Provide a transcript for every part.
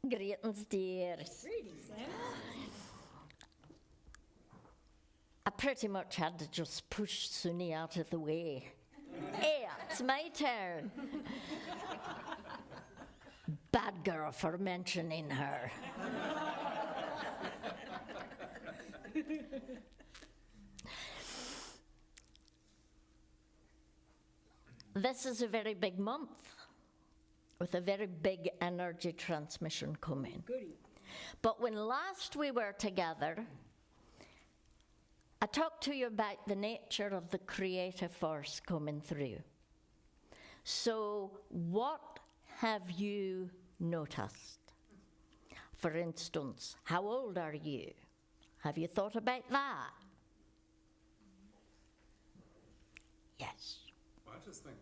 Greetings, dears. Greetings, Anna. I pretty much had to just push Sunny out of the way. Hey, it's my turn. Bad girl for mentioning her. This is a very big month with a very big energy transmission coming. Goody. But when last we were together, I talked to you about the nature of the creative force coming through. So what have you noticed? For instance, how old are you? Have you thought about that? Yes. Well, I just think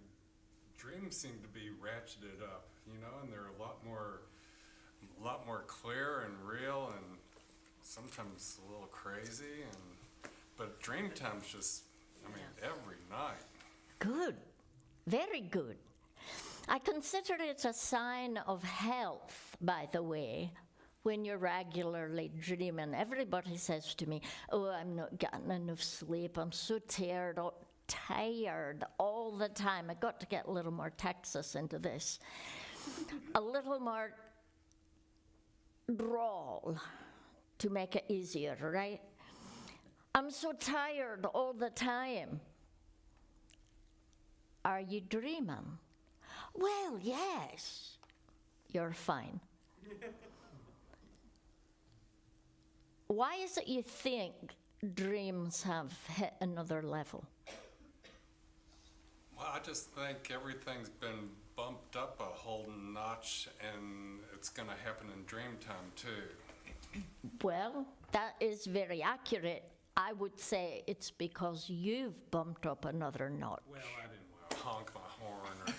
dreams seem to be ratcheted up, you know, and they're a lot more clear and real, and sometimes a little crazy. But dream time's just, every night. Good. Very good. I consider it a sign of health, by the way, when you're regularly dreaming. Everybody says to me, oh, I'm not getting enough sleep. I'm so tired all the time. I got to get a little more Texas into this. A little more drawl to make it easier, right? I'm so tired all the time. Are you dreaming? Well, yes. You're fine. Why is it you think dreams have hit another level? Well, I just think everything's been bumped up a whole notch, and it's going to happen in dream time too. Well, that is very accurate. I would say it's because you've bumped up another notch. Well, I didn't want to honk my horn or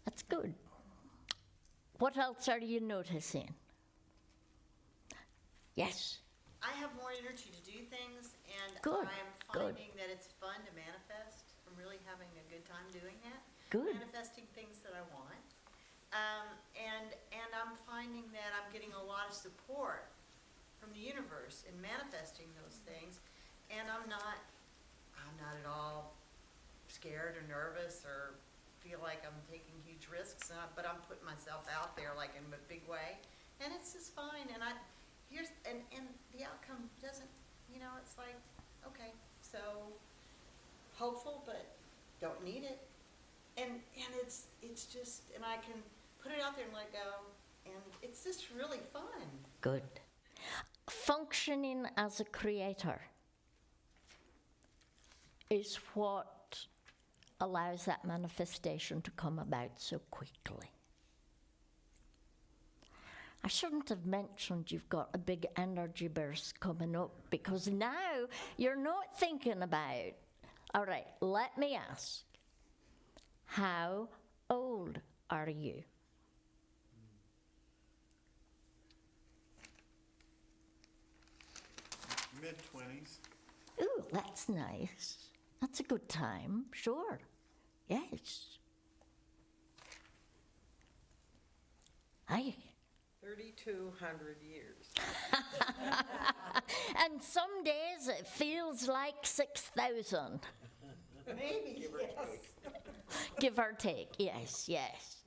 That's good. What else are you noticing? Yes. I have more energy to do things, and Good, I'm good. finding that it's fun to manifest. I'm really having a good time doing that. Good. Manifesting things that I want. And I'm finding that I'm getting a lot of support from the universe in manifesting those things, and I'm not at all scared or nervous or feel like I'm taking huge risks, but I'm putting myself out there like in a big way, and it's just fine. And and the outcome doesn't, it's like, okay, so hopeful, but don't need it, and it's just, and I can put it out there and let go, and it's just really fun. Good. Functioning as a creator is what allows that manifestation to come about so quickly. I shouldn't have mentioned you've got a big energy burst coming up, because now you're not thinking about, all right, let me ask, how old are you? Mid-20s. Ooh, that's nice. That's a good time, sure. Yes. Aye. 3,200 years. And some days it feels like 6,000. Maybe, yes. Give or take, yes, yes.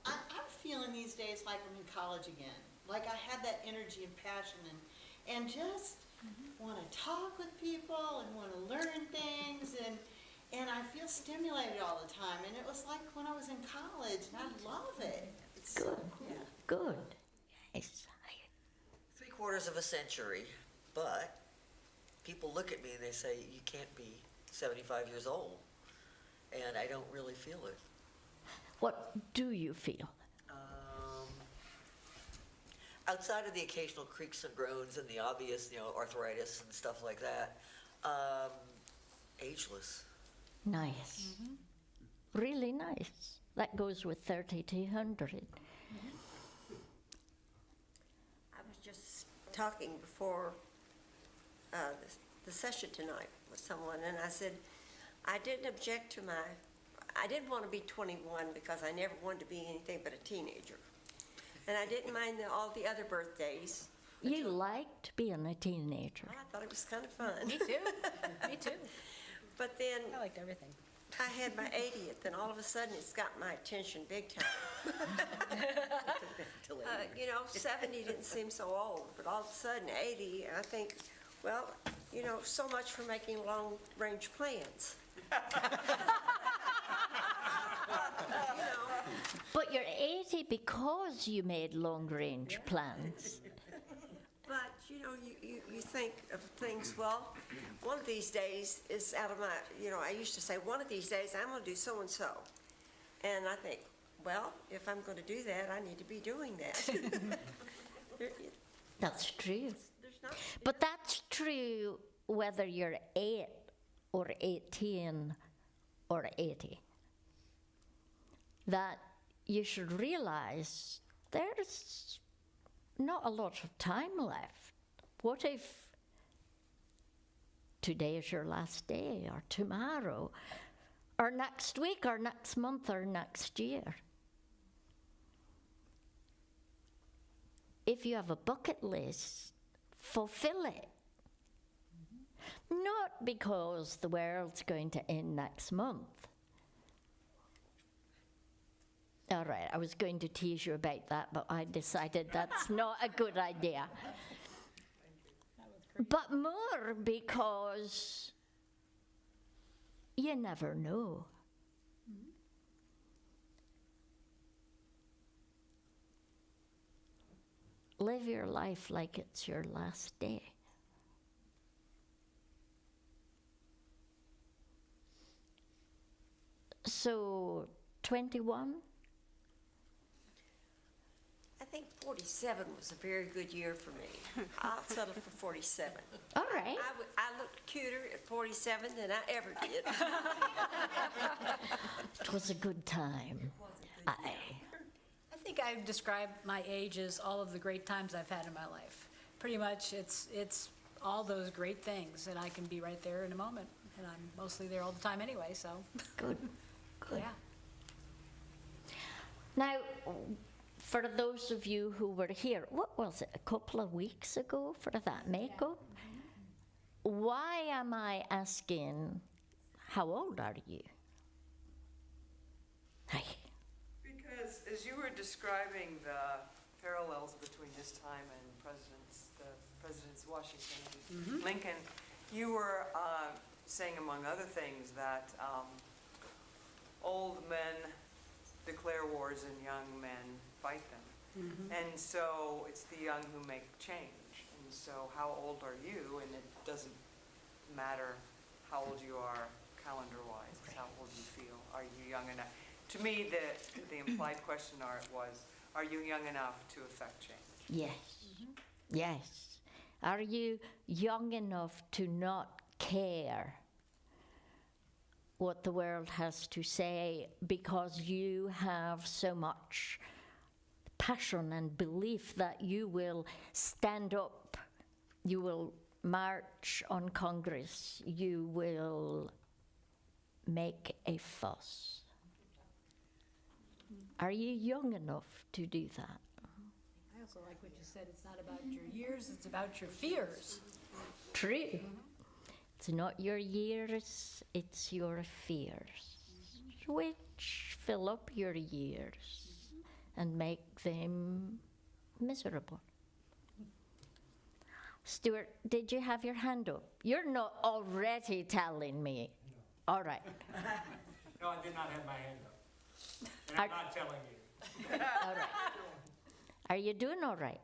I'm feeling these days like I'm in college again. Like I had that energy and passion and just want to talk with people and want to learn things, and I feel stimulated all the time. And it was like when I was in college, and I love it. It's so cool. Good. Yes. 3/4 of a century, but people look at me and they say, you can't be 75 years old. And I don't really feel it. What do you feel? Outside of the occasional creaks and groans and the obvious, arthritis and stuff like that, ageless. Nice. Really nice. That goes with 3,200. I was just talking before the session tonight with someone, and I said, I didn't object to I didn't want to be 21 because I never wanted to be anything but a teenager. And I didn't mind all the other birthdays. You liked being a teenager. I thought it was kind of fun. Me too. Me too. But then I liked everything. I had my 80th, and all of a sudden it's got my attention big time. 70 didn't seem so old, but all of a sudden 80, I think, well, so much for making long-range plans. But you're 80 because you made long-range plans. But, you think of things, well, one of these days is out of my, I used to say, one of these days I'm going to do so-and-so. And I think, well, if I'm going to do that, I need to be doing that. That's true. There's not, But that's true whether you're 8 or 18 or 80. That you should realize there's not a lot of time left. What if today is your last day, or tomorrow, or next week, or next month, or next year? If you have a bucket list, fulfill it. Not because the world's going to end next month. All right, I was going to tease you about that, but I decided that's not a good idea. But more because you never know. Live your life like it's your last day. So, 21? I think 47 was a very good year for me. I'll settle for 47. All right. I looked cuter at 47 than I ever did. It was a good time. I think I've described my age as all of the great times I've had in my life. Pretty much it's all those great things, and I can be right there in a moment. And I'm mostly there all the time anyway, so. Good. Good. Yeah. Now, for those of you who were here, what was it, a couple of weeks ago for that makeup? Why am I asking, how old are you? Hi. Because as you were describing the parallels between this time and the presidents Washington and Lincoln, you were saying, among other things, that old men declare wars and young men fight them. And so it's the young who make change. And so how old are you? And it doesn't matter how old you are calendar-wise, it's how old you feel. Are you young enough? To me, the implied question was, are you young enough to affect change? Yes. Yes. Are you young enough to not care what the world has to say because you have so much passion and belief that you will stand up, you will march on Congress, you will make a fuss? Are you young enough to do that? I also like what you said, it's not about your years, it's about your fears. True. It's not your years, it's your fears, which fill up your years and make them miserable. Stuart, did you have your hand up? You're not already telling me. No. All right. No, I did not have my hand up. And Are- I'm not telling you. All right. Are you doing all right?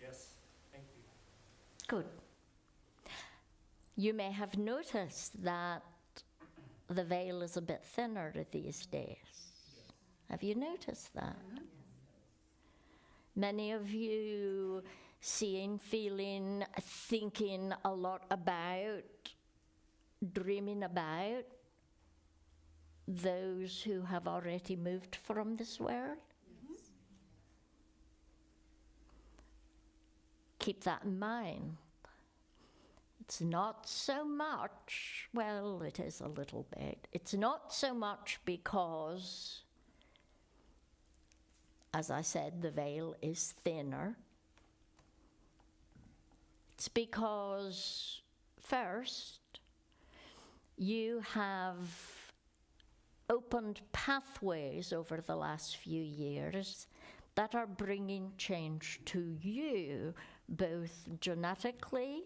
Yes, thank you. Good. You may have noticed that the veil is a bit thinner these days. Have you noticed that? Many of you seeing, feeling, thinking a lot about, dreaming about those who have already moved from this world. Keep that in mind. It's not so much, well, it is a little bit. It's not so much because, as I said, the veil is thinner. It's because, first, you have opened pathways over the last few years that are bringing change to you, both genetically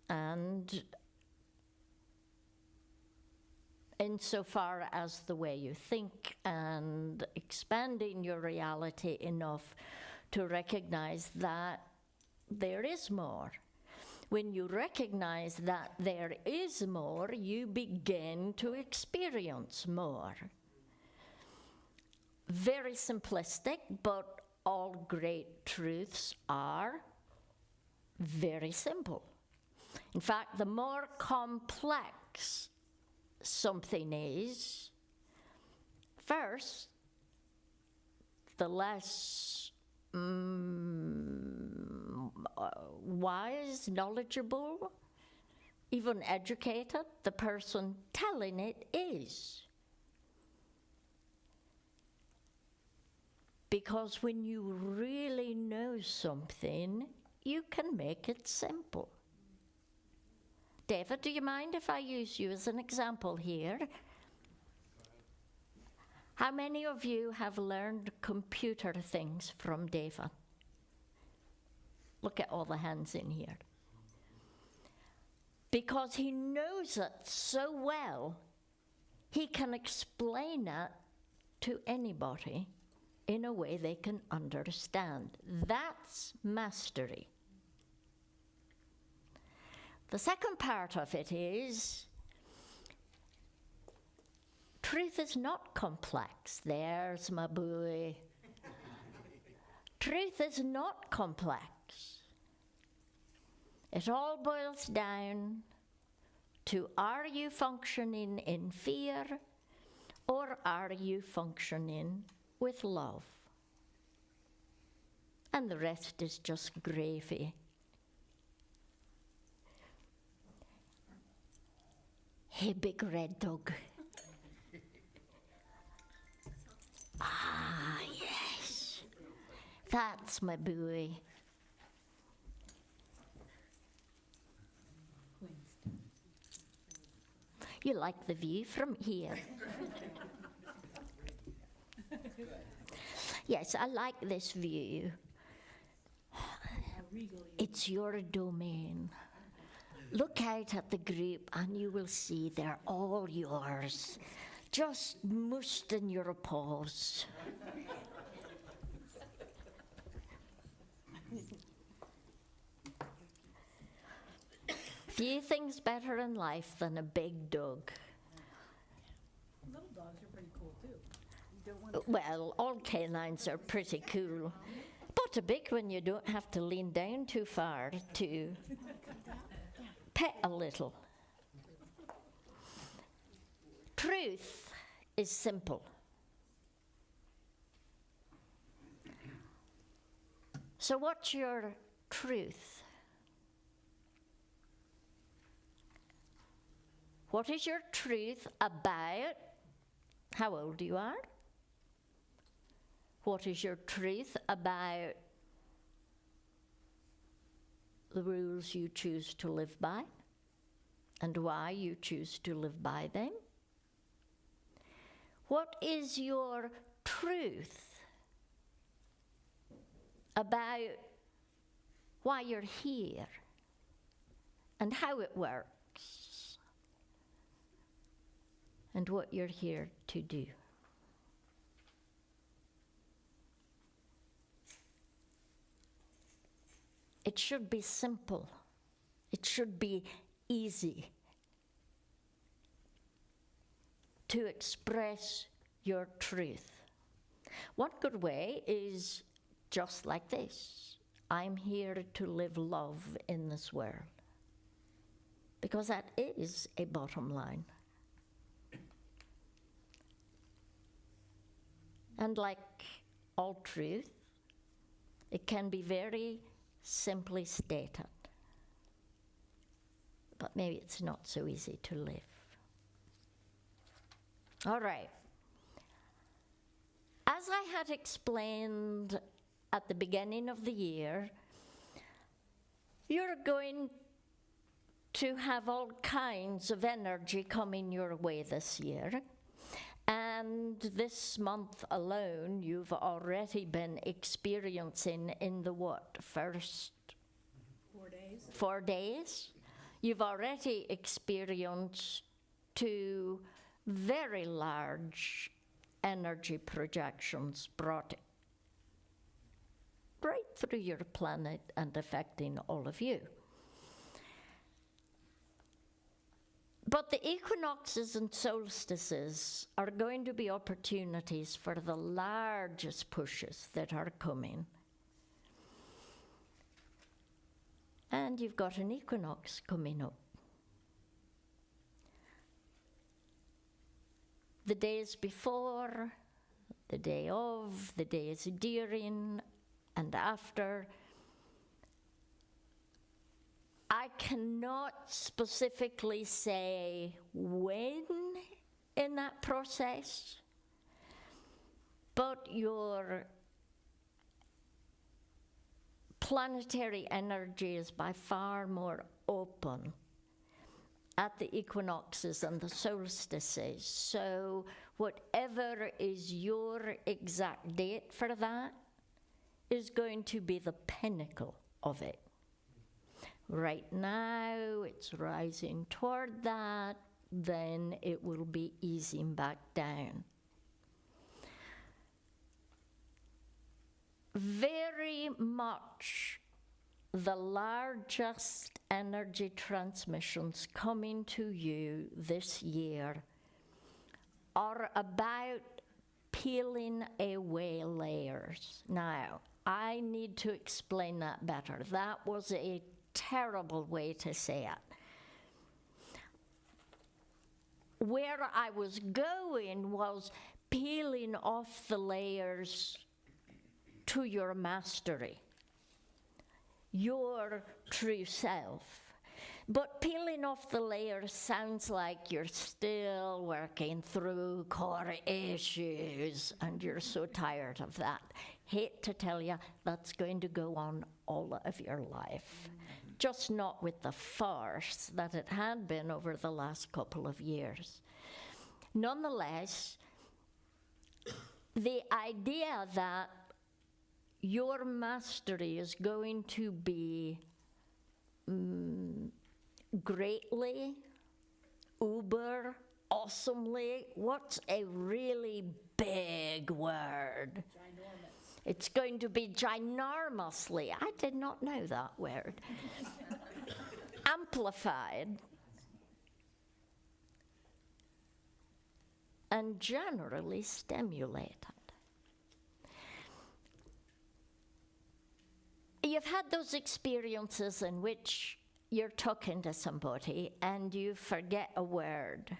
and insofar as the way you think, and expanding your reality enough to recognize that there is more. When you recognize that there is more, you begin to experience more. Very simplistic, but all great truths are very simple. In fact, the more complex something is, first, the less wise, knowledgeable, even educated the person telling it is. Because when you really know something, you can make it simple. David, do you mind if I use you as an example here? How many of you have learned computer things from David? Look at all the hands in here. Because he knows it so well, he can explain it to anybody in a way they can understand. That's mastery. The second part of it is, truth is not complex. There's my boy. Truth is not complex. It all boils down to, are you functioning in fear, or are you functioning with love? And the rest is just gravy. Hey, big red dog. Ah, yes. That's my boy. You like the view from here? Yes, I like this view. It's your domain. Look out at the group and you will see they're all yours, just mushed in your paws. Few things better in life than a big dog. Little dogs are pretty cool, too. Well, all canines are pretty cool, but a big one you don't have to lean down too far to pet a little. Truth is simple. So what's your truth? What is your truth about how old you are? What is your truth about the rules you choose to live by and why you choose to live by them? What is your truth about why you're here and how it works and what you're here to do? It should be simple. It should be easy to express your truth. One good way is just like this. I'm here to live love in this world. Because that is a bottom line. And like all truth, it can be very simply stated. but maybe it's not so easy to live. All right. As I had explained at the beginning of the year, you're going to have all kinds of energy coming your way this year. And this month alone, you've already been experiencing in the first 4 days. 4 days? You've already experienced 2 very large energy projections brought right through your planet and affecting all of you. But the equinoxes and solstices are going to be opportunities for the largest pushes that are coming. And you've got an equinox coming up. The days before, the day of, the days during, and after. I cannot specifically say when in that process, but your planetary energy is by far more open at the equinoxes and the solstices. So whatever is your exact date for that is going to be the pinnacle of it. Right now, it's rising toward that, then it will be easing back down. Very much the largest energy transmissions coming to you this year are about peeling away layers. Now, I need to explain that better. That was a terrible way to say it. Where I was going was peeling off the layers to your mastery, your true self. But peeling off the layers sounds like you're still working through core issues and you're so tired of that. Hate to tell you, that's going to go on all of your life. Just not with the force that it had been over the last couple of years. Nonetheless, the idea that your mastery is going to be greatly, uber, awesomely, what's a really big word? Ginormous. It's going to be ginormously, I did not know that word, amplified, and generally stimulated. You've had those experiences in which you're talking to somebody and you forget a word,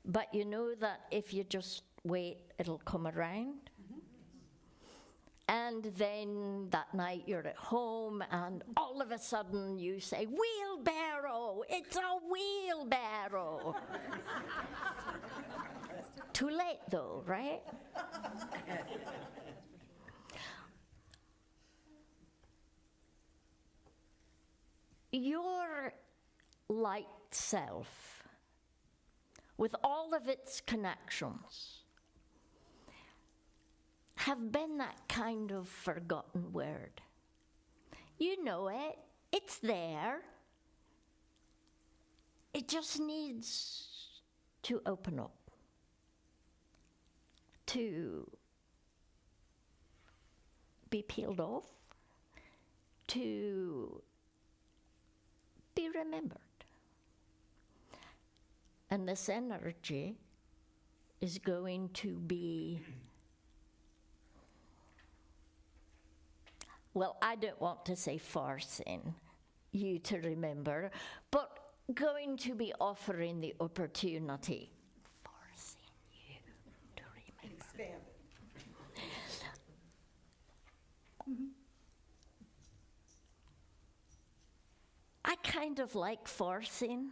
but you know that if you just wait, it'll come around. And then that night you're at home and all of a sudden you say, wheelbarrow, it's a wheelbarrow. Too late though, right? Your light self, with all of its connections, have been that kind of forgotten word. You know it, it's there. It just needs to open up, to be peeled off, to be remembered. And this energy is going to be, well, I don't want to say forcing you to remember, but going to be offering the opportunity, forcing you to remember. Expand it. I kind of like forcing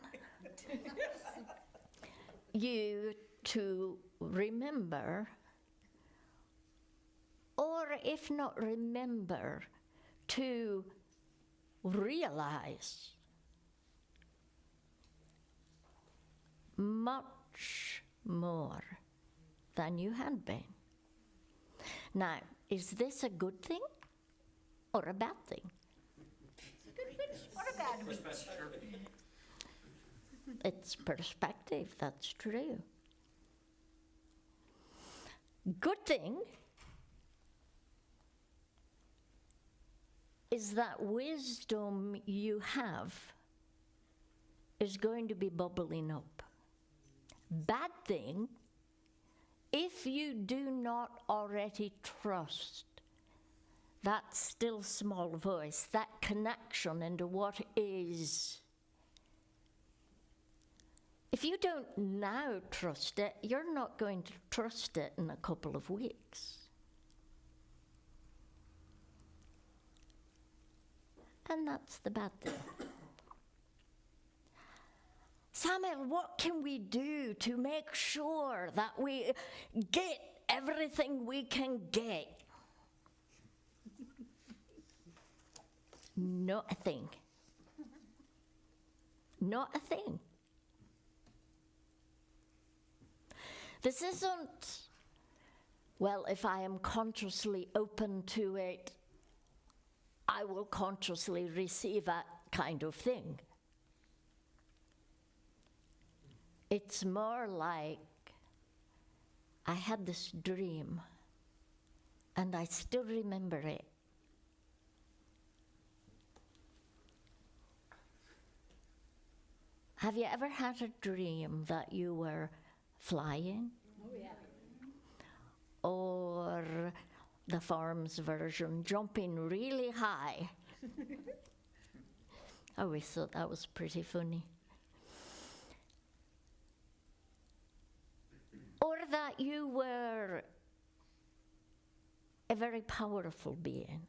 you to remember, or if not remember, to realize much more than you had been. Now, is this a good thing or a bad thing? What a bad week. It's perspective, that's true. Good thing is that wisdom you have is going to be bubbling up. Bad thing, if you do not already trust that still small voice, that connection into what is, if you don't now trust it, you're not going to trust it in a couple of weeks. And that's the bad thing. Samuel, what can we do to make sure that we get everything we can get? Not a thing. Not a thing. This isn't, well, if I am consciously open to it, I will consciously receive that kind of thing. It's more like I had this dream, and I still remember it. Have you ever had a dream that you were flying? Oh, yeah. Or the farm's version, jumping really high? I always thought that was pretty funny. Or that you were a very powerful being.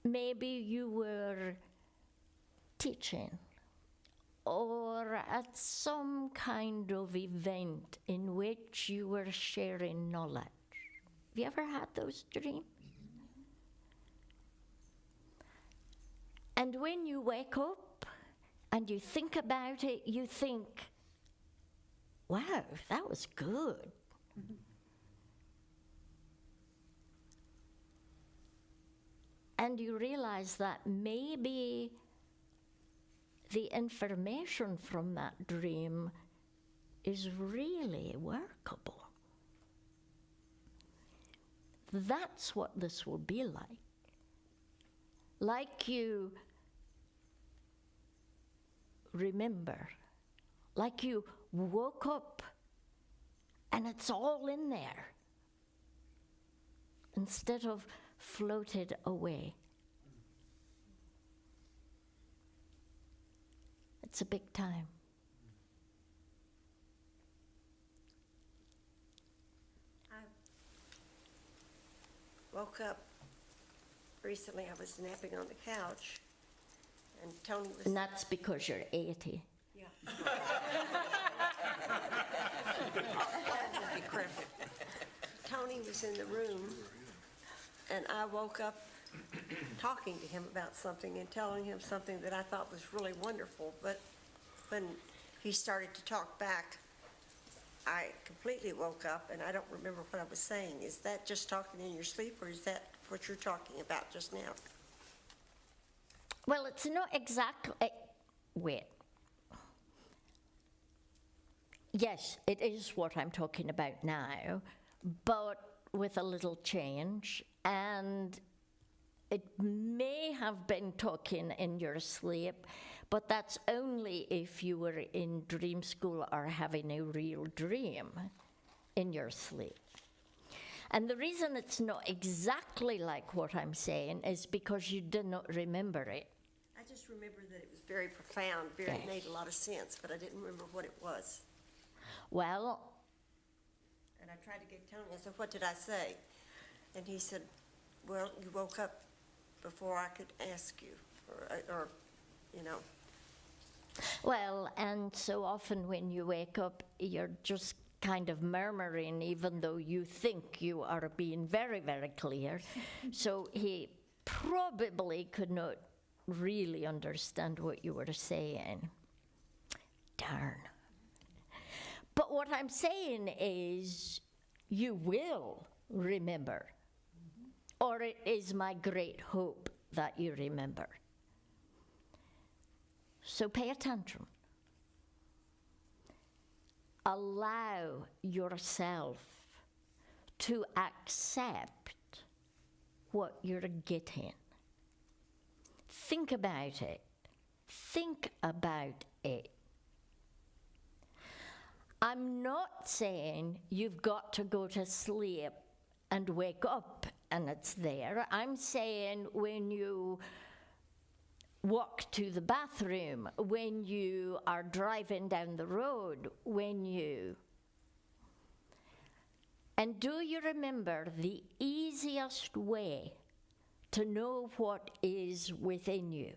Maybe you were teaching, or at some kind of event in which you were sharing knowledge. Have you ever had those dreams? And when you wake up and you think about it, you think, wow, that was good. And you realize that maybe the information from that dream is really workable. That's what this will be like. Like you remember, like you woke up and it's all in there instead of floated away. It's a big time. I woke up recently. I was napping on the couch, and Tony was. And that's because you're 80. Yeah. That'd be cramping. Tony was in the room, and I woke up talking to him about something and telling him something that I thought was really wonderful. But when he started to talk back, I completely woke up, and I don't remember what I was saying. Is that just talking in your sleep, or is that what you're talking about just now? Well, it's not exactly. Wait. Yes, it is what I'm talking about now, but with a little change. And it may have been talking in your sleep, but that's only if you were in dream school or having a real dream in your sleep. And the reason it's not exactly like what I'm saying is because you did not remember it. I just remember that it was very profound, Yes. made a lot of sense, but I didn't remember what it was. Well, And I tried to get Tony, I said, what did I say? And he said, well, you woke up before I could ask you or, you know. Well, and so often when you wake up, you're just kind of murmuring, even though you think you are being very, very clear. So he probably could not really understand what you were saying. Darn. But what I'm saying is, you will remember, or it is my great hope that you remember. So pay attention. Allow yourself to accept what you're getting. Think about it. Think about it. I'm not saying you've got to go to sleep and wake up and it's there. I'm saying when you walk to the bathroom, when you are driving down the road, when you... And do you remember the easiest way to know what is within you?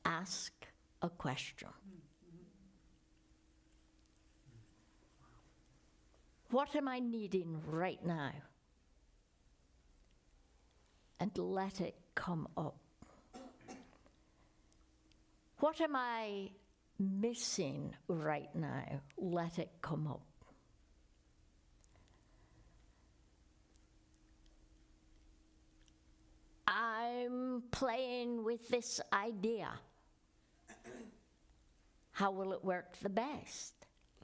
Ask a question. What am I needing right now? And let it come up. What am I missing right now? Let it come up. I'm playing with this idea. How will it work the best?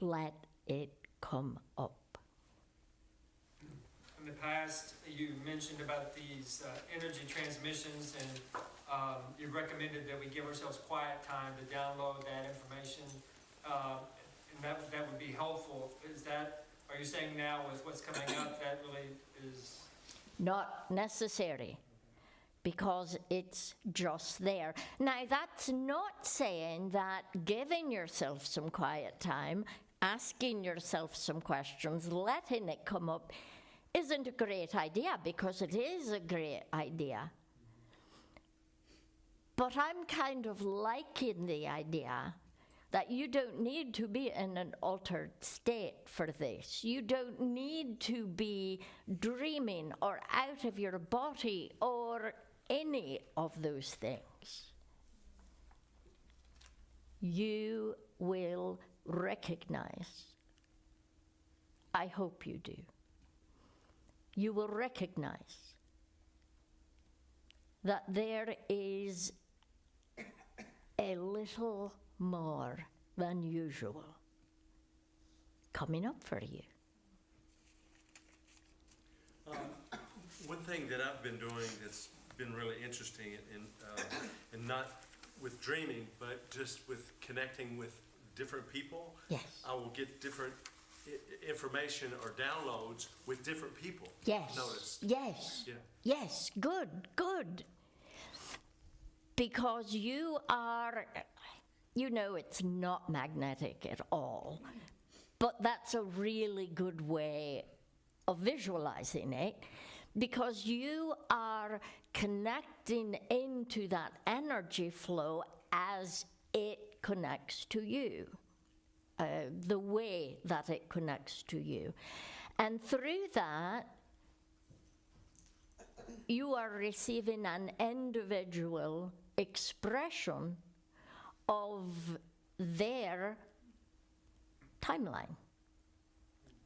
Let it come up. In the past, you mentioned about these energy transmissions, and you recommended that we give ourselves quiet time to download that information, and that would be helpful. Are you saying now with what's coming up, that really is? Not necessary, because it's just there. Now, that's not saying that giving yourself some quiet time, asking yourself some questions, letting it come up, isn't a great idea, because it is a great idea. But I'm kind of liking the idea that you don't need to be in an altered state for this. You don't need to be dreaming or out of your body or any of those things. You will recognize, I hope you do, you will recognize that there is a little more than usual coming up for you. One thing that I've been doing that's been really interesting, and not with dreaming, but just with connecting with different people. Yes. I will get different information or downloads with different people. Yes. Notice. Yes. Yeah. Yes. Good. Good. Because you are, you know, it's not magnetic at all, but that's a really good way of visualizing it, because you are connecting into that energy flow as it connects to you, the way that it connects to you. And through that, you are receiving an individual expression of their timeline,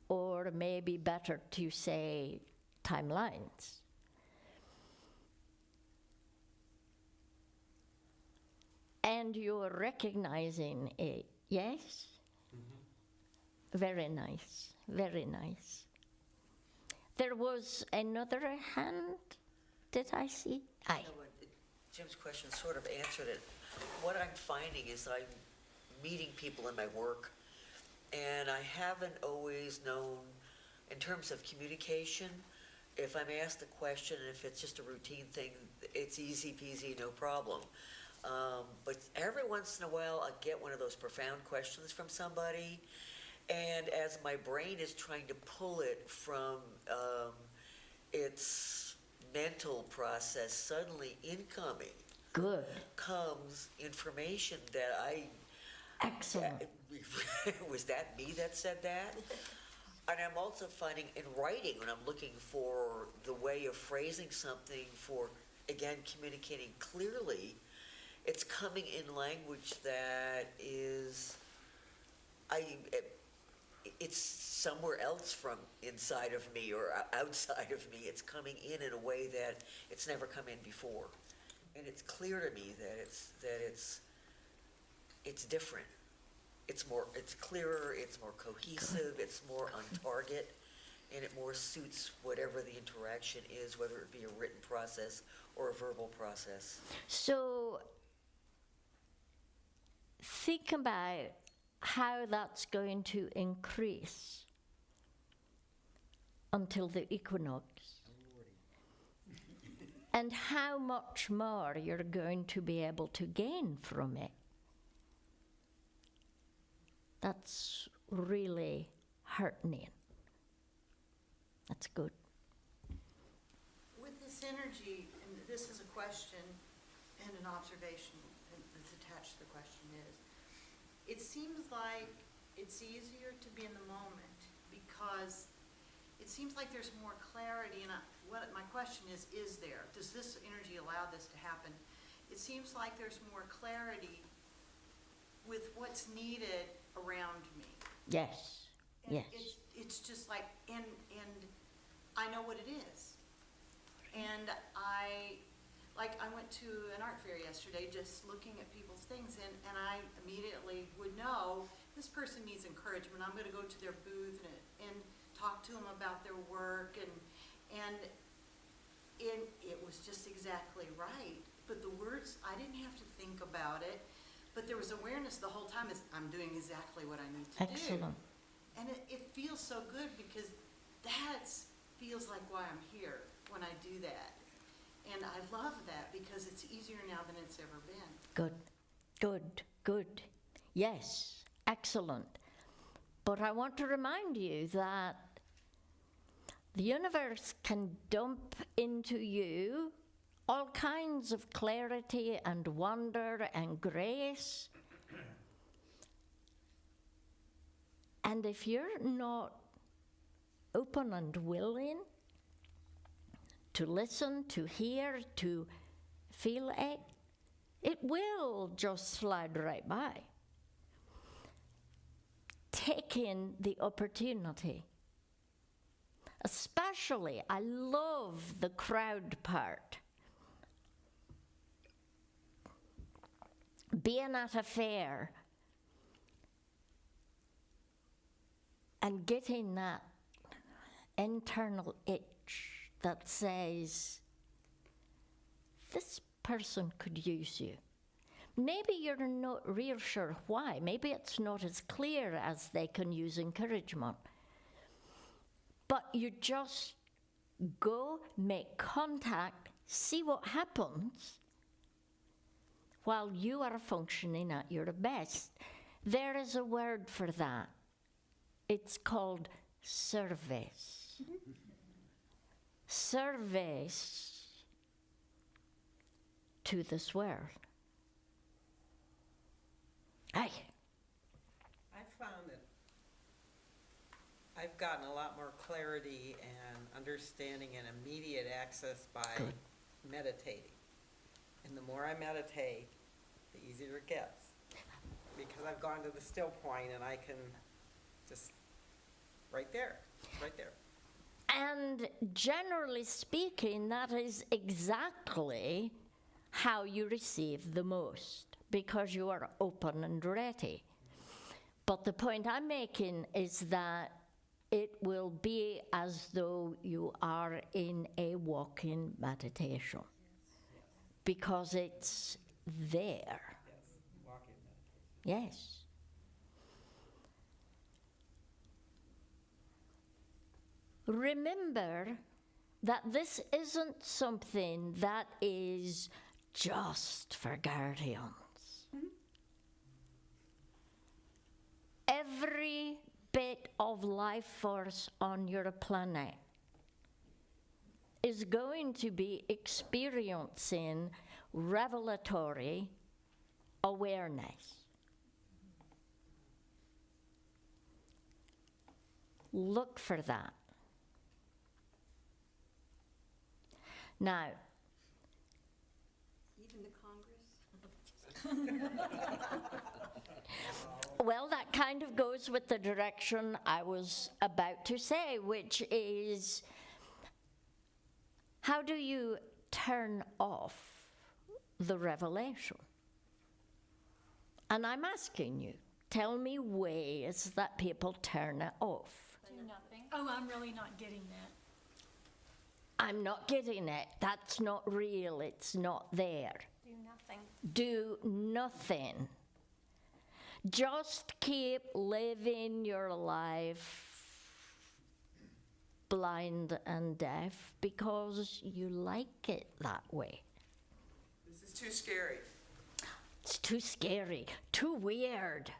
or maybe better to say timelines. And you're recognizing it, yes? Mm-hmm. Very nice, very nice. There was another hand, did I see? Aye. You know what, Jim's question sort of answered it. What I'm finding is I'm meeting people in my work, and I haven't always known, in terms of communication, if I'm asked a question, and if it's just a routine thing, it's easy peasy, no problem. But every once in a while, I get one of those profound questions from somebody, and as my brain is trying to pull it from its mental process, suddenly incoming Good. comes information that Excellent. was that me that said that? And I'm also finding in writing, when I'm looking for the way of phrasing something for, again, communicating clearly, it's coming in language that is, it's somewhere else from inside of me or outside of me. It's coming in a way that it's never come in before. And it's clear to me that it's different. It's clearer, it's more cohesive, it's more on target, and it more suits whatever the interaction is, whether it be a written process or a verbal process. So think about how that's going to increase until the equinox, and how much more you're going to be able to gain from it. That's really heartening. That's good. With this energy, and this is a question and an observation that's attached to the question is, it seems like it's easier to be in the moment because it seems like there's more clarity, and my question is there? Does this energy allow this to happen? It seems like there's more clarity with what's needed around me. Yes. And Yes. it's just like, and I know what it is. And I went to an art fair yesterday just looking at people's things, and I immediately would know this person needs encouragement. I'm gonna go to their booth and talk to them about their work, and it was just exactly right. But the words, I didn't have to think about it, but there was awareness the whole time is I'm doing exactly what I need to do. Excellent. And it feels so good because that feels like why I'm here when I do that. And I love that because it's easier now than it's ever been. Good. Good. Good. Yes. Excellent. But I want to remind you that the universe can dump into you all kinds of clarity and wonder and grace. And if you're not open and willing to listen, to hear, to feel it, it will just slide right by. Take in the opportunity. Especially, I love the crowd part. Being at a fair and getting that internal itch that says, this person could use you. Maybe you're not real sure why. Maybe it's not as clear as they can use encouragement. But you just go, make contact, see what happens while you are functioning at your best. There is a word for that. It's called service. Service to this world. Aye. I found that I've gotten a lot more clarity and understanding and immediate access by Good. meditating. And the more I meditate, the easier it gets. Because I've gone to the still point and I can just, right there. And generally speaking, that is exactly how you receive the most, because you are open and ready. But the point I'm making is that it will be as though you are in a walking meditation, because it's there. Yes, walking meditation. Yes. Remember that this isn't something that is just for guardians. Every bit of life force on your planet is going to be experiencing revelatory awareness. Look for that. Now, Even the Congress? well, that kind of goes with the direction I was about to say, which is, how do you turn off the revelation? And I'm asking you, tell me ways that people turn it off. Do nothing. Oh, I'm really not getting that. I'm not getting it. That's not real. It's not there. Do nothing. Do nothing. Just keep living your life blind and deaf because you like it that way. This is too scary. It's too scary, too weird.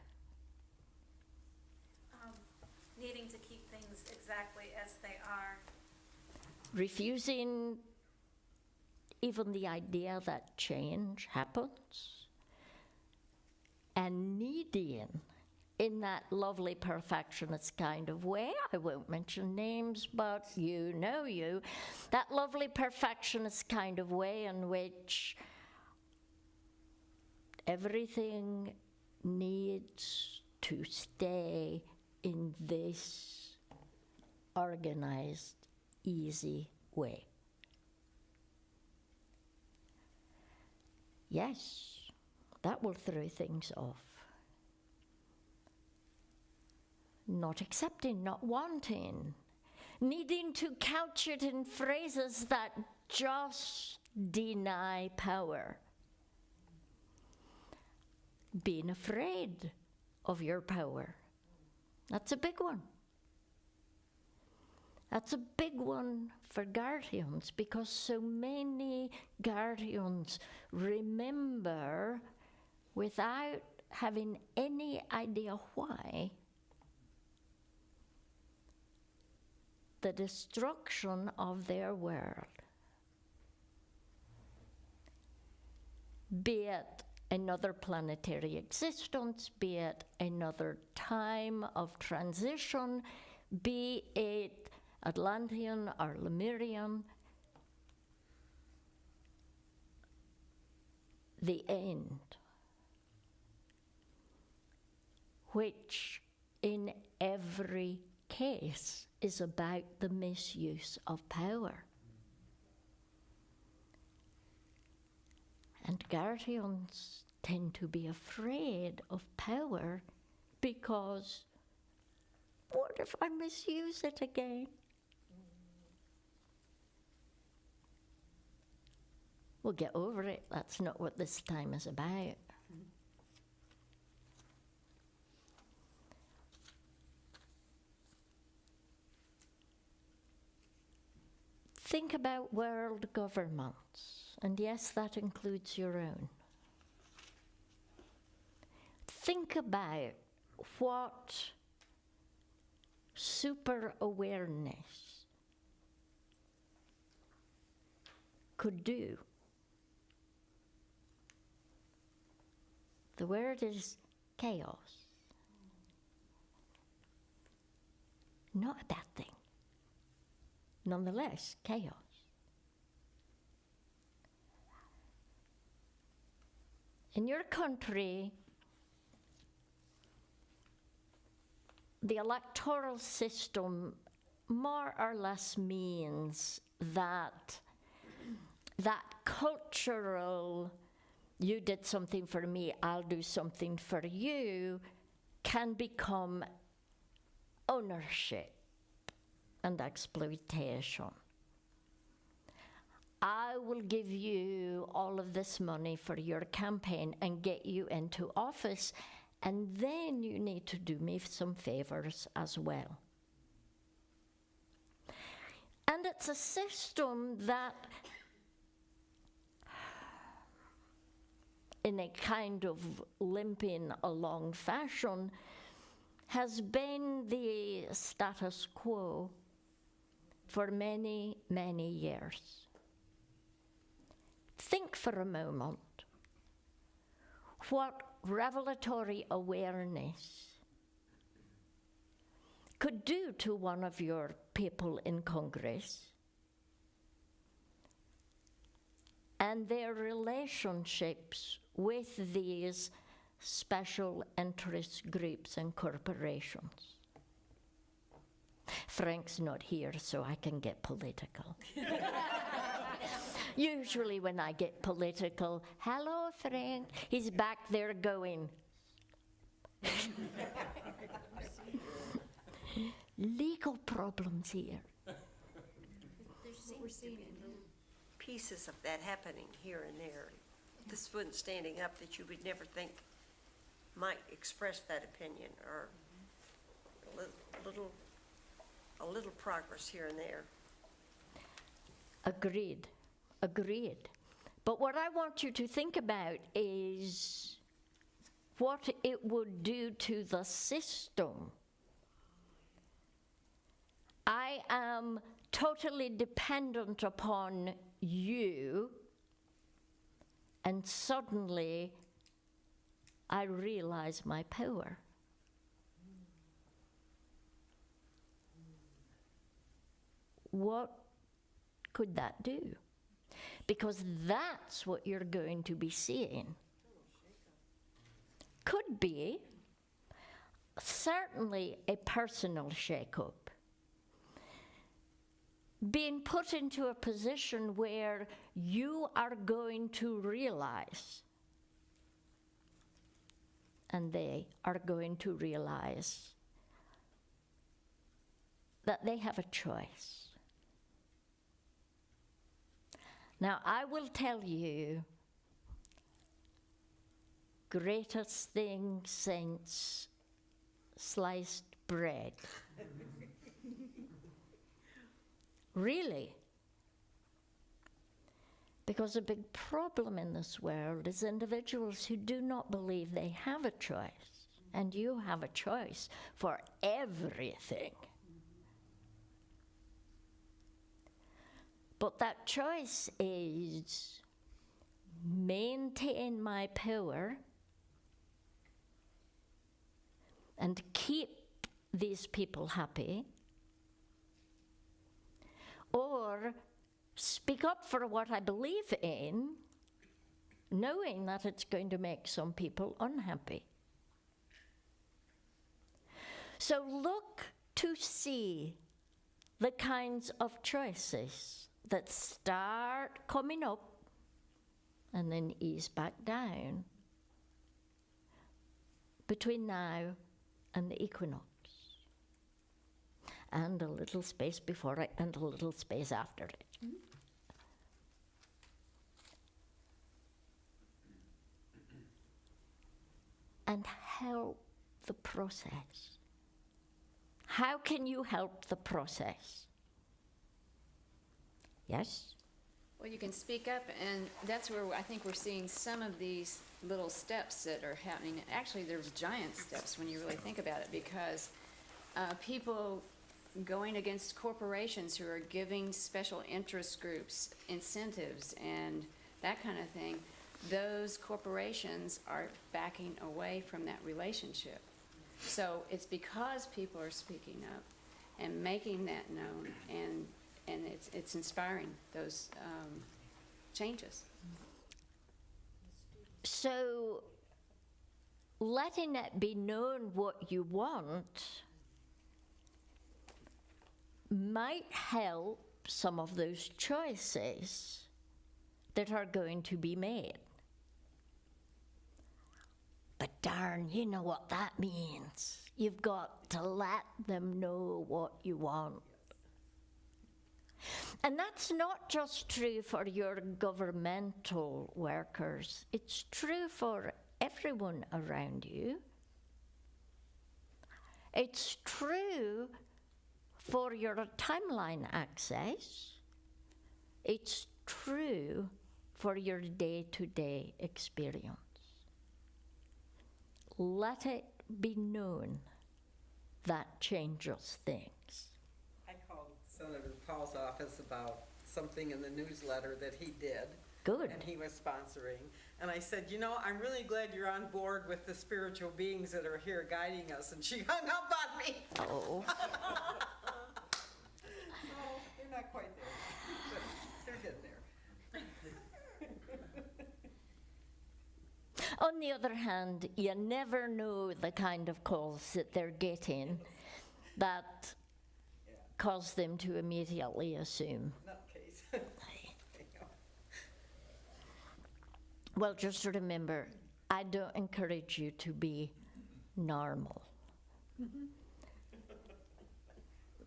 Needing to keep things exactly as they are. Refusing even the idea that change happens. And needing, in that lovely perfectionist kind of way, I won't mention names, but you know you, that lovely perfectionist kind of way in which everything needs to stay in this organized, easy way. Yes, that will throw things off. Not accepting, not wanting, needing to couch it in phrases that just deny power. Being afraid of your power. That's a big one. That's a big one for guardians because so many guardians remember without having any idea why the destruction of their world. Be it another planetary existence, be it another time of transition, be it Atlantean or Lemurian, the end, which in every case is about the misuse of power. And guardians tend to be afraid of power because what if I misuse it again? We'll get over it. That's not what this time is about. Think about world governments, and yes, that includes your own. Think about what super awareness could do. The word is chaos. Not a bad thing. Nonetheless, chaos. In your country, the electoral system more or less means that cultural, you did something for me, I'll do something for you, can become ownership and exploitation. I will give you all of this money for your campaign and get you into office, and then you need to do me some favors as well. And it's a system that, in a kind of limping along fashion, has been the status quo for many, many years. Think for a moment what revelatory awareness could do to one of your people in Congress and their relationships with these special interest groups and corporations. Frank's not here, so I can get political. Usually when I get political, hello, Frank, he's back there going, legal problems here. Pieces of that happening here and there. This one standing up that you would never think might express that opinion, or a little progress here and there. Agreed. But what I want you to think about is what it would do to the system. I am totally dependent upon you, and suddenly I realize my power. What could that do? Because that's what you're going to be seeing. Could be certainly a personal shake-up. Being put into a position where you are going to realize, and they are going to realize, that they have a choice. Now, I will tell you, greatest thing since sliced bread. Really. Because a big problem in this world is individuals who do not believe they have a choice. And you have a choice for everything. But that choice is maintain my power and keep these people happy, or speak up for what I believe in, knowing that it's going to make some people unhappy. So look to see the kinds of choices that start coming up and then ease back down between now and the equinox, and a little space before it and a little space after it. Mm-hmm. And help the process. How can you help the process? Yes? Well, you can speak up, and that's where I think we're seeing some of these little steps that are happening. Actually, there's giant steps when you really think about it, because people going against corporations who are giving special interest groups incentives and that kind of thing, those corporations are backing away from that relationship. So it's because people are speaking up and making that known, and it's inspiring those changes. So letting it be known what you want might help some of those choices that are going to be made. But darn, you know what that means. You've got to let them know what you want. And that's not just true for your governmental workers. It's true for everyone around you. It's true for your timeline access. It's true for your day-to-day experience. Let it be known that changes things. I called Senator Paul's office about something in the newsletter that he did. Good. And he was sponsoring. And I said, you know, I'm really glad you're on board with the spiritual beings that are here guiding us. And she hung up on me. Oh. So they're not quite there, but they're getting there. On the other hand, you never know the kind of calls that they're getting that cause them to immediately assume. Nutcase. Well, just remember, I don't encourage you to be normal.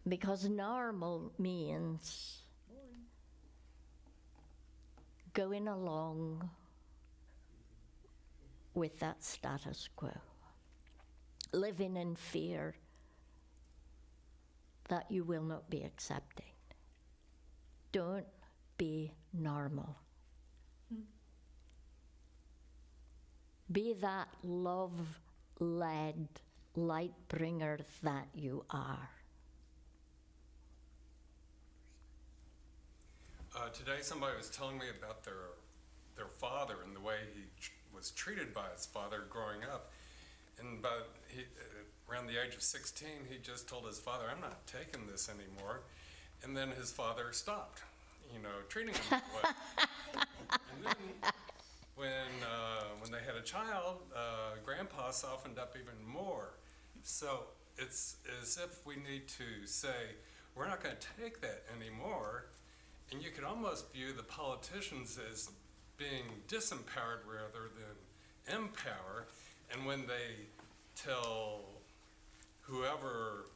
Because normal means going along with that status quo, living in fear that you will not be accepted. Don't be normal. Be that love-led light bringer that you are. Today somebody was telling me about their father and the way he was treated by his father growing up. And around the age of 16, he just told his father, I'm not taking this anymore. And then his father stopped, treating him that way. And then when they had a child, Grandpa softened up even more. So it's as if we need to say, we're not going to take that anymore. And you could almost view the politicians as being disempowered rather than empower. And when they tell whoever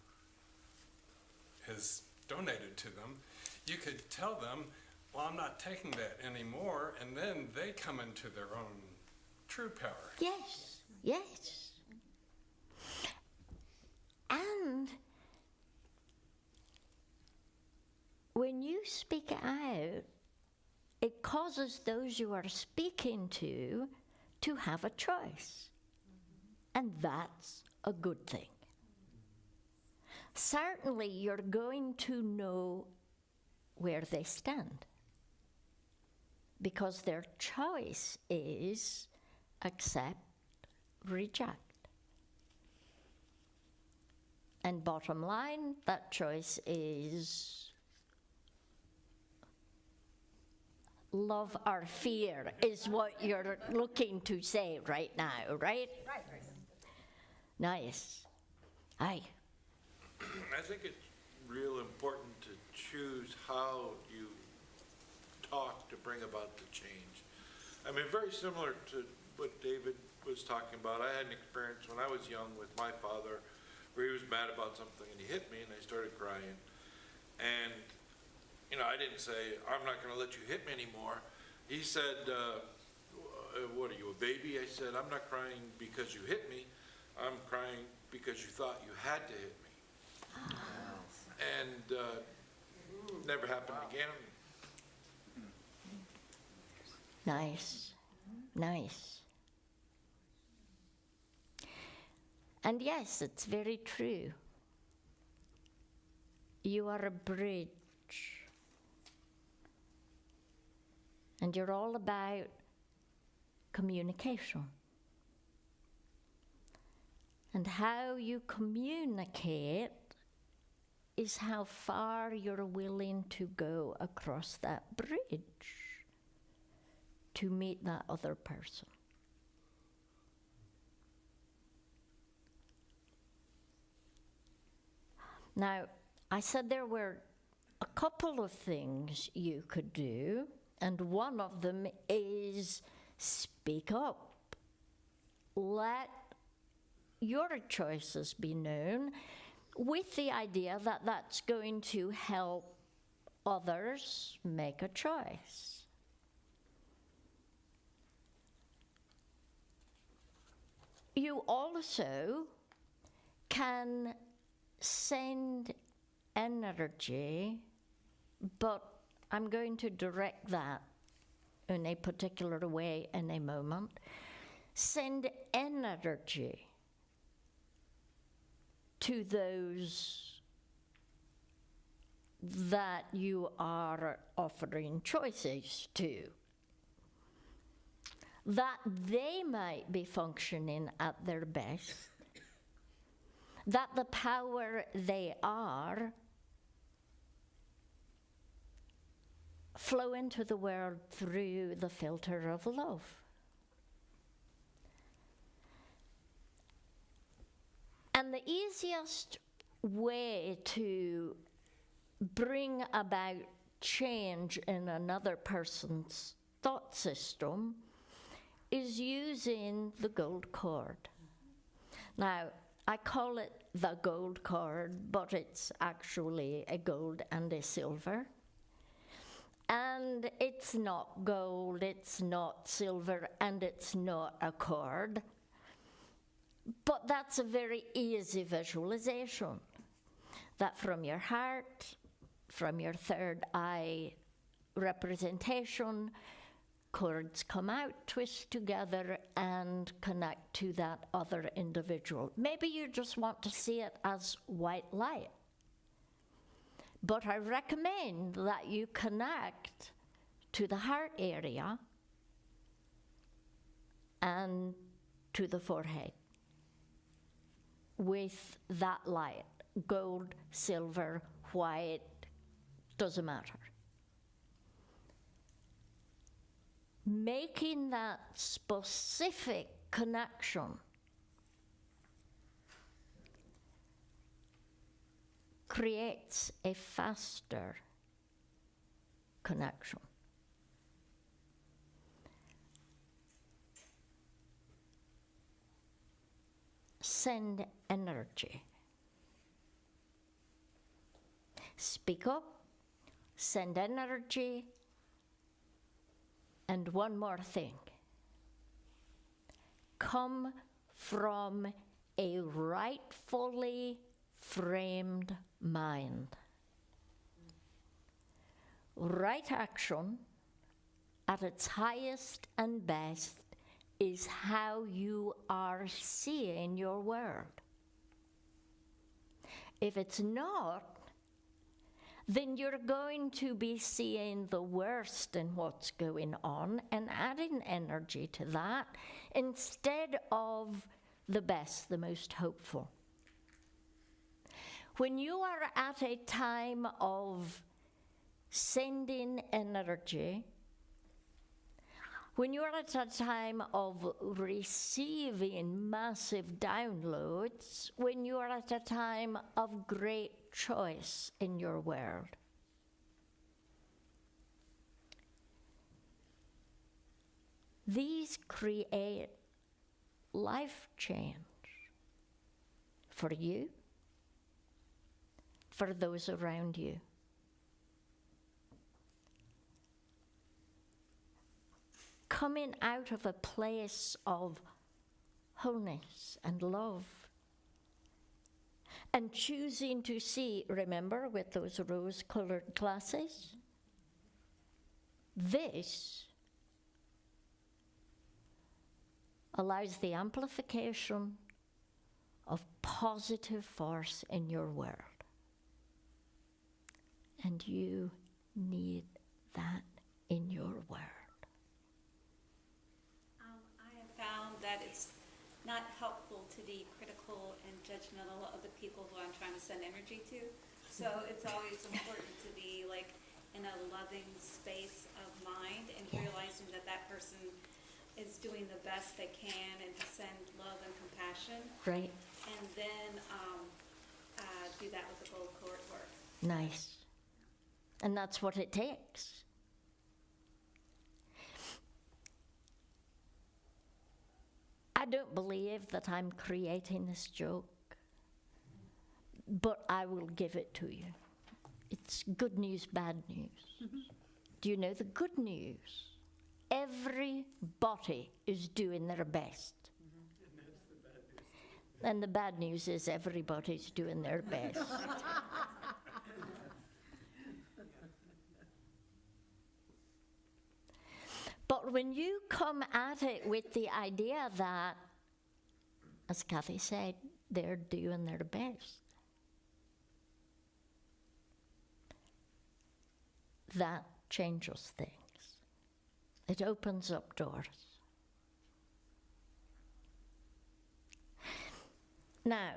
has donated to them, you could tell them, well, I'm not taking that anymore, and then they come into their own true power. Yes, yes. And when you speak out, it causes those you are speaking to have a choice. And that's a good thing. Certainly, you're going to know where they stand, because their choice is accept, reject. And bottom line, that choice is love or fear, is what you're looking to say right now, right? Right. Nice. Aye. I think it's real important to choose how you talk to bring about the change. I mean, very similar to what David was talking about. I had an experience when I was young with my father where he was mad about something and he hit me and I started crying. And, I didn't say, I'm not going to let you hit me anymore. He said, what are you, a baby? I said, I'm not crying because you hit me. I'm crying because you thought you had to hit me. And never happened again. Nice. Nice. And yes, it's very true. You are a bridge. And you're all about communication. And how you communicate is how far you're willing to go across that bridge to meet that other person. Now, I said there were a couple of things you could do, and one of them is speak up. Let your choices be known, with the idea that that's going to help others make a choice. You also can send energy, but I'm going to direct that in a particular way in a moment. Send energy to those that you are offering choices to, that they might be functioning at their best, that the power they are flow into the world through the filter of love. And the easiest way to bring about change in another person's thought system is using the gold cord. Now, I call it the gold cord, but it's actually a gold and a silver. And it's not gold, it's not silver, and it's not a cord. But that's a very easy visualization. That from your heart, from your third eye representation, cords come out, twist together, and connect to that other individual. Maybe you just want to see it as white light. But I recommend that you connect to the heart area and to the forehead with that light. Gold, silver, white, doesn't matter. Making that specific connection creates a faster connection. Send energy. Speak up, send energy, and one more thing. Come from a rightfully framed mind. Right action, at its highest and best, is how you are seeing your world. If it's not, then you're going to be seeing the worst in what's going on and adding energy to that instead of the best, the most hopeful. When you are at a time of sending energy, when you're at a time of receiving massive downloads, when you're at a time of great choice in your world, these create life change for you, for those around you. Coming out of a place of wholeness and love, and choosing to see, remember, with those rose-colored glasses, this allows the amplification of positive force in your world. And you need that in your world. I have found that it's not helpful to be critical and judgmental of the people who I'm trying to send energy to. So it's always important to be like in a loving space of mind and realizing that that person is doing the best they can and to send love and compassion. Right. And then do that with the gold cord work. Nice. And that's what it takes. I don't believe that I'm creating this joke, but I will give it to you. It's good news, bad news. Do you know the good news? Everybody is doing their best. And the bad news is everybody's doing their best. But when you come at it with the idea that, as Kathy said, they're doing their best, that changes things. It opens up doors. Now,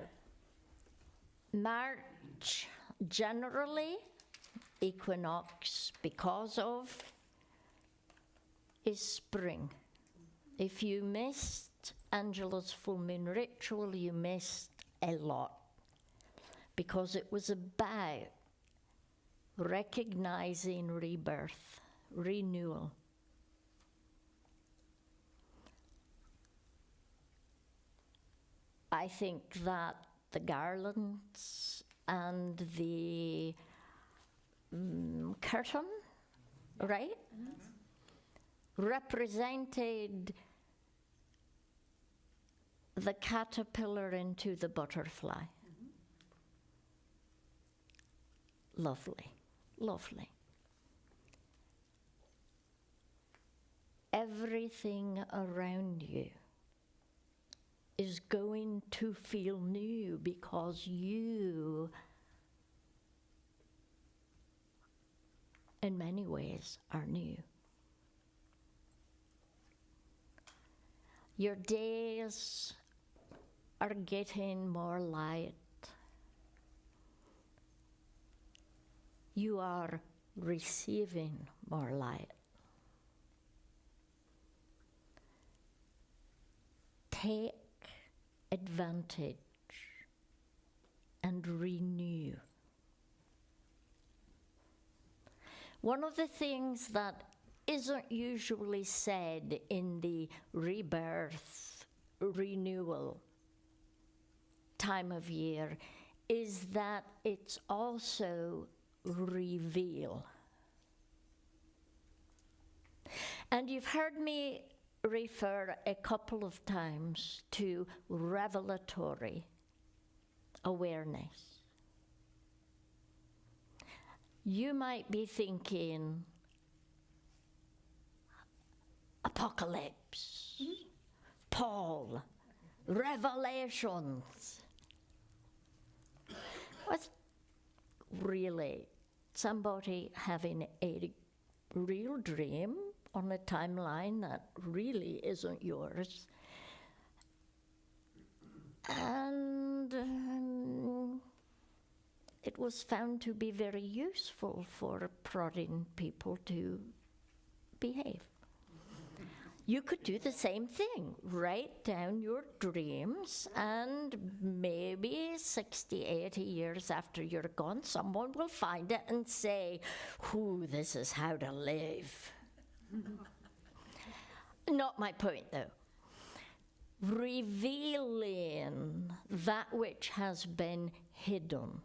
March, generally, equinox, because of, is spring. If you missed Angela's full moon ritual, you missed a lot, because it was about recognizing rebirth, renewal. I think that the garlands and the curtain, right? Represented the caterpillar into the butterfly. Lovely, lovely. Everything around you is going to feel new because you, in many ways, are new. Your days are getting more light. You are receiving more light. Take advantage and renew. One of the things that isn't usually said in the rebirth, renewal time of year is that it's also reveal. And you've heard me refer a couple of times to revelatory awareness. You might be thinking, apocalypse, Paul, revelations. What's really somebody having a real dream on a timeline that really isn't yours? And it was found to be very useful for prodding people to behave. You could do the same thing. Write down your dreams, and maybe 60, 80 years after you're gone, someone will find it and say, "Ooh, this is how to live." Not my point, though. Revealing that which has been hidden.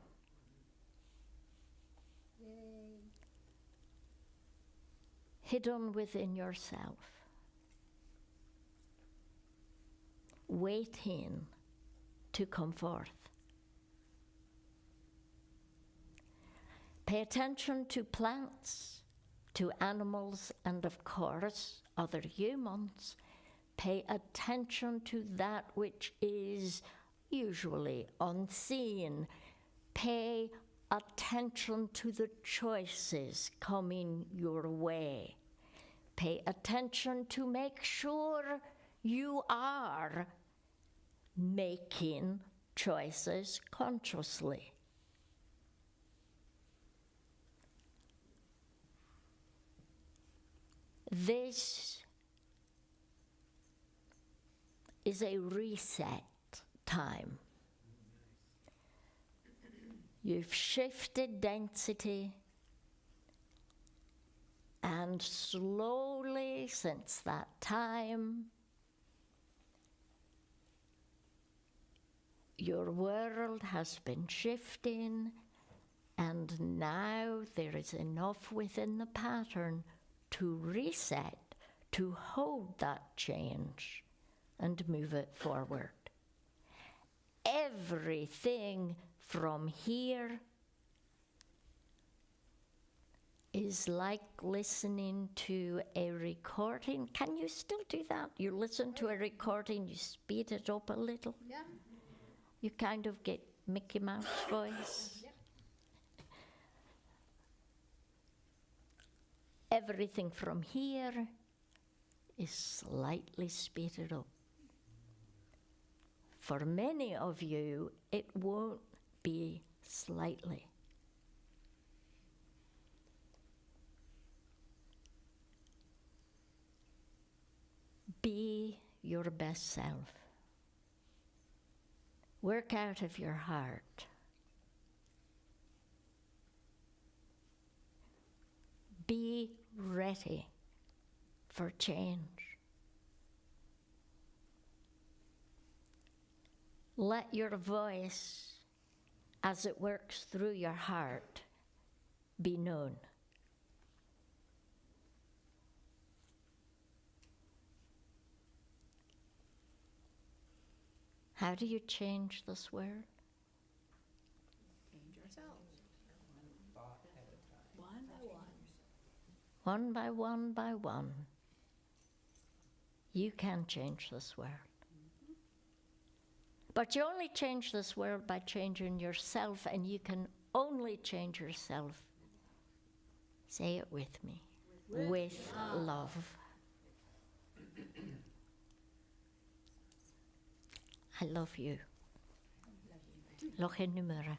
Hidden within yourself. Waiting to come forth. Pay attention to plants, to animals, and of course, other humans. Pay attention to that which is usually unseen. Pay attention to the choices coming your way. Pay attention to make sure you are making choices consciously. This is a reset time. You've shifted density, and slowly since that time, your world has been shifting, and now there is enough within the pattern to reset, to hold that change and move it forward. Everything from here is like listening to a recording. Can you still do that? You listen to a recording, you speed it up a little. Yeah. You kind of get Mickey Mouse voice. Yep. Everything from here is slightly speeded up. For many of you, it won't be slightly. Be your best self. Work out of your heart. Be ready for change. Let your voice, as it works through your heart, be known. How do you change this world? One by one by one, you can change this world. But you only change this world by changing yourself, and you can only change yourself. Say it with me. With love. I love you. Loch in numera.